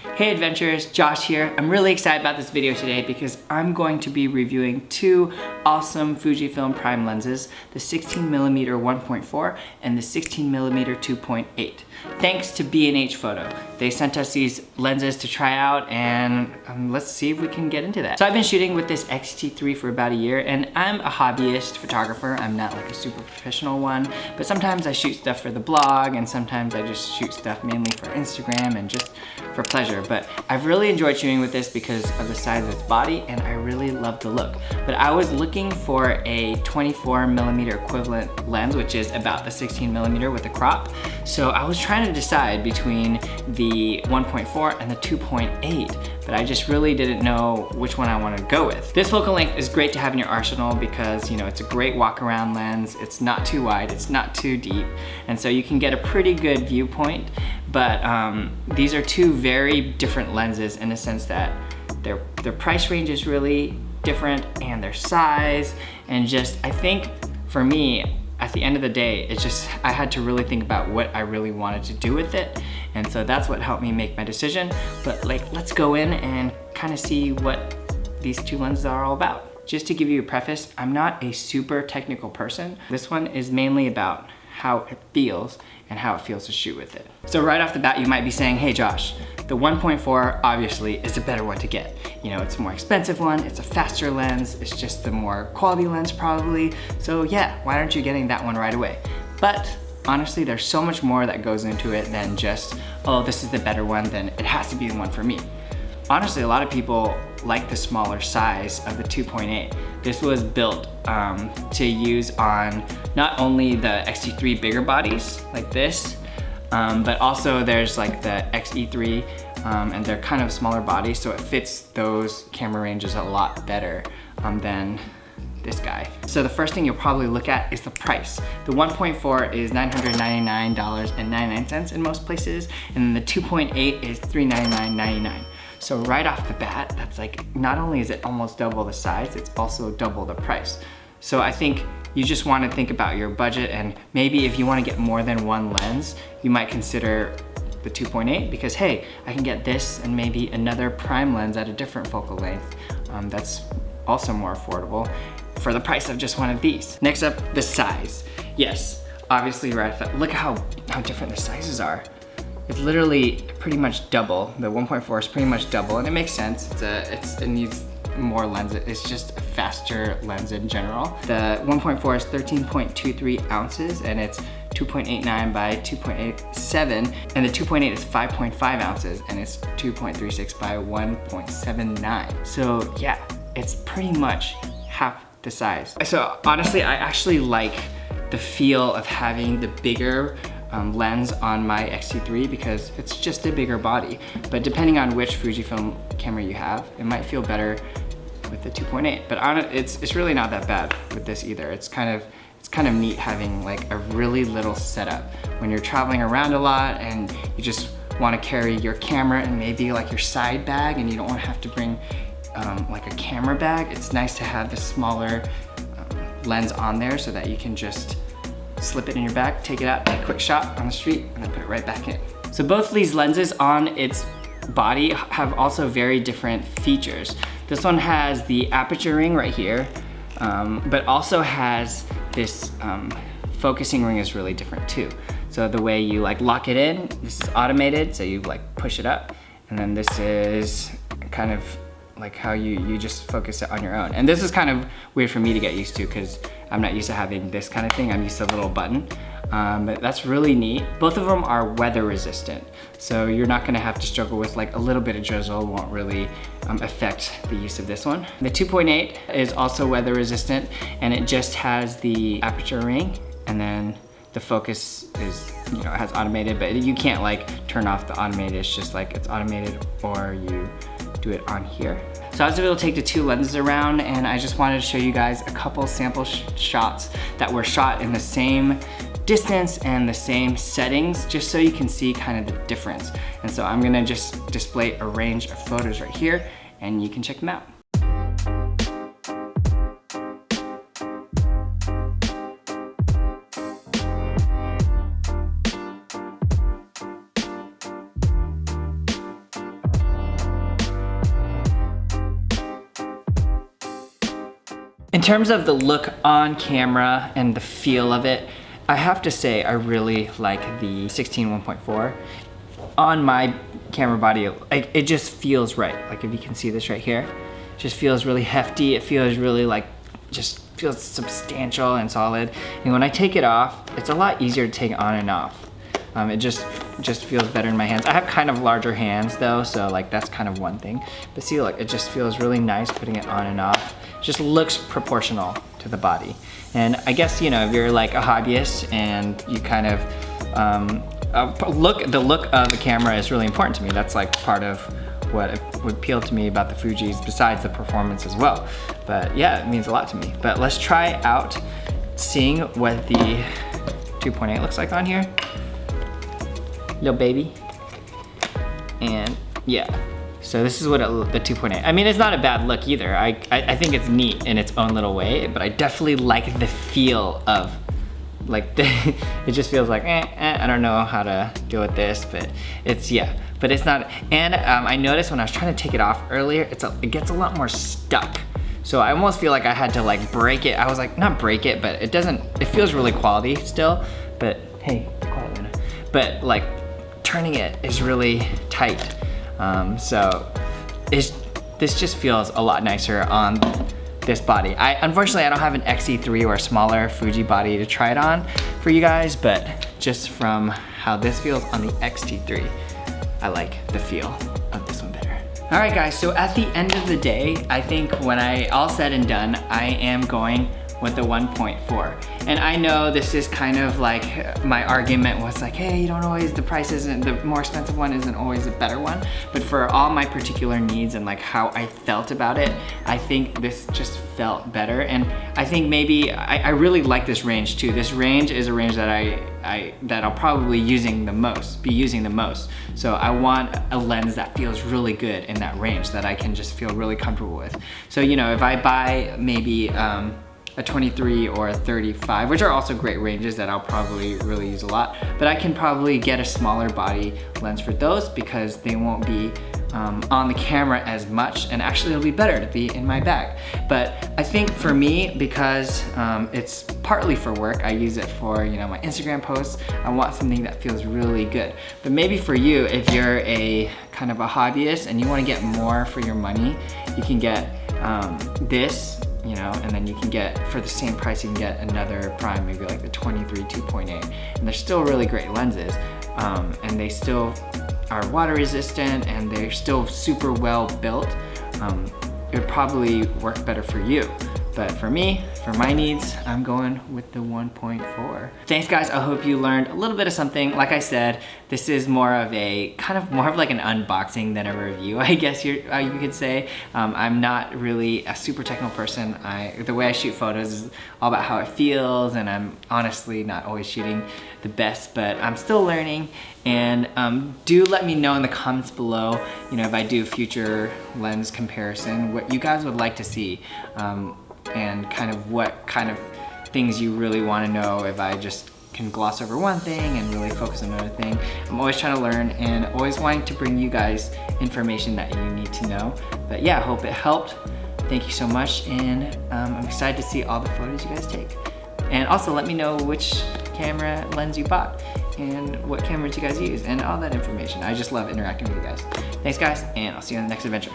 Hey adventurers, Josh here. I'm really excited about this video today because I'm going to be reviewing two awesome Fujifilm prime lenses, the 16mm 1.4 and the 16mm 2.8. Thanks to B&H Photo. They sent us these lenses to try out and let's see if we can get into that. So I've been shooting with this X-T3 for about a year and I'm a hobbyist photographer. I'm not like a super professional one, but sometimes I shoot stuff for the blog and sometimes I just shoot stuff mainly for Instagram and just for pleasure. But I've really enjoyed shooting with this because of the size of its body and I really love the look. But I was looking for a 24mm equivalent lens, which is about the 16mm with a crop. So I was trying to decide between the 1.4 and the 2.8, but I just really didn't know which one I wanted to go with. This focal length is great to have in your arsenal because, you know, it's a great walk around lens. It's not too wide, it's not too deep, and so you can get a pretty good viewpoint. But these are two very different lenses in the sense that their price range is really different and their size, and just, I think for me, at the end of the day, it's just, I had to really think about what I really wanted to do with it. And so that's what helped me make my decision. But like, let's go in and kind of see what these two lenses are all about. Just to give you a preface, I'm not a super technical person. This one is mainly about how it feels and how it feels to shoot with it. So right off the bat, you might be saying, hey Josh, the 1.4 obviously is a better one to get. You know, it's a more expensive one, it's a faster lens, it's just the more quality lens probably. So yeah, why aren't you getting that one right away? But honestly, there's so much more that goes into it than just, oh, this is the better one, then it has to be the one for me. Honestly, a lot of people like the smaller size of the 2.8. This was built to use on not only the X-T3 bigger bodies like this, but also there's like the XE3 and they're kind of smaller bodies, so it fits those camera ranges a lot better than this guy. So the first thing you'll probably look at is the price. The 1.4 is $999.99 in most places, and then the 2.8 is $399.99. So right off the bat, that's like, not only is it almost double the size, it's also double the price. So I think you just want to think about your budget, and maybe if you want to get more than one lens, you might consider the 2.8 because hey, I can get this and maybe another prime lens at a different focal length that's also more affordable for the price of just one of these. Next up, the size. Yes, obviously right off the, look at how different the sizes are. It's literally pretty much double. The 1.4 is pretty much double, and it makes sense. It needs more lens. It's just a faster lens in general. The 1.4 is 13.23 ounces, and it's 2.89 by 2.87, and the 2.8 is 5.5 ounces, and it's 2.36 by 1.79. So yeah, it's pretty much half the size. So honestly, I actually like the feel of having the bigger lens on my X-T3 because it's just a bigger body. But depending on which Fujifilm camera you have, it might feel better with the 2.8. But it's really not that bad with this either. It's kind of neat having like a really little setup when you're traveling around a lot and you just want to carry your camera and maybe like your side bag, and you don't want to have to bring like a camera bag. It's nice to have the smaller lens on there so that you can just slip it in your bag, take it out, take a quick shot on the street, and then put it right back in. So both of these lenses on its body have also very different features. This one has the aperture ring right here, but also has this focusing ring is really different too. So the way you like lock it in, this is automated, so you like push it up, and then this is kind of like how you just focus it on your own. And this is kind of weird for me to get used to because I'm not used to having this kind of thing. I'm used to a little button, but that's really neat. Both of them are weather resistant, so you're not gonna have to struggle with like a little bit of drizzle won't really affect the use of this one. The 2.8 is also weather resistant, and it just has the aperture ring, and then the focus is, you know, it has automated, but you can't like turn off the automated. It's just like it's automated or you do it on here. So I was able to take the two lenses around, and I just wanted to show you guys a couple sample shots that were shot in the same distance and the same settings, just so you can see kind of the difference. And so I'm gonna just display a range of photos right here, and you can check them out. terms of the look on camera and the feel of it, I have to say I really like the 16-1.4. On my camera body, it just feels right. Like if you can see this right here, it just feels really hefty. It feels really like, just feels substantial and solid. And when I take it off, it's a lot easier to take it on and off. It just feels better in my hands. I have kind of larger hands though, so like that's kind of one thing. But see, look, it just feels really nice putting it on and off. It just looks proportional to the body. And I guess, you know, if you're like a hobbyist and you kind of, the look of the camera is really important to me. That's like part of what would appeal to me about the Fujis, besides the performance as well. But yeah, it means a lot to me. But let's try out seeing what the 2.8 looks like on here. Little baby. And yeah, so this is what the 2.8. I mean, it's not a bad look either. I think it's neat in its own little way, but I definitely like the feel of, like, it just feels like, I don't know how to deal with this, but it's, yeah, but it's not. And I noticed when I was trying to take it off earlier, it gets a lot more stuck. So I almost feel like I had to like break it. I was like, not break it, but it feels really quality still, but hey, quiet, Luna. But like turning it is really tight. So this just feels a lot nicer on this body. Unfortunately, I don't have an XE3 or a smaller Fuji body to try it on for you guys, but just from how this feels on the X-T3, I like the feel of this one better. All right guys, so at the end of the day, I think when all said and done, I am going with the 1.4. And I know this is kind of like, my argument was like, hey, you don't always, the more expensive one isn't always a better one. But for all my particular needs and like how I felt about it, I think this just felt better. And I think maybe, I really like this range too. This range is a range that I'll probably be using the most. So I want a lens that feels really good in that range, that I can just feel really comfortable with. So, you know, if I buy maybe, a 23 or a 35, which are also great ranges that I'll probably really use a lot, but I can probably get a smaller body lens for those because they won't be on the camera as much, and actually it'll be better to be in my bag. But I think for me, because it's partly for work, I use it for, you know, my Instagram posts, I want something that feels really good. But maybe for you, if you're a kind of a hobbyist and you want to get more for your money, you can get this, you know, and then you can get, for the same price, you can get another prime, maybe like the 23 2.8, and they're still really great lenses, and they still are water resistant, and they're still super well built. It would probably work better for you. But for me, for my needs, I'm going with the 1.4. Thanks guys, I hope you learned a little bit of something. Like I said, this is more of like an unboxing than a review, I guess you could say. I'm not really a super technical person. The way I shoot photos is all about how it feels, and I'm honestly not always shooting the best, but I'm still learning. And do let me know in the comments below, you know, if I do future lens comparison, what you guys would like to see. And kind of what kind of things you really want to know, if I just can gloss over one thing and really focus on another thing. I'm always trying to learn and always wanting to bring you guys information that you need to know. But yeah, I hope it helped. Thank you so much, and I'm excited to see all the photos you guys take. And also let me know which camera lens you bought and what cameras you guys use and all that information. I just love interacting with you guys. Thanks guys, and I'll see you on the next adventure.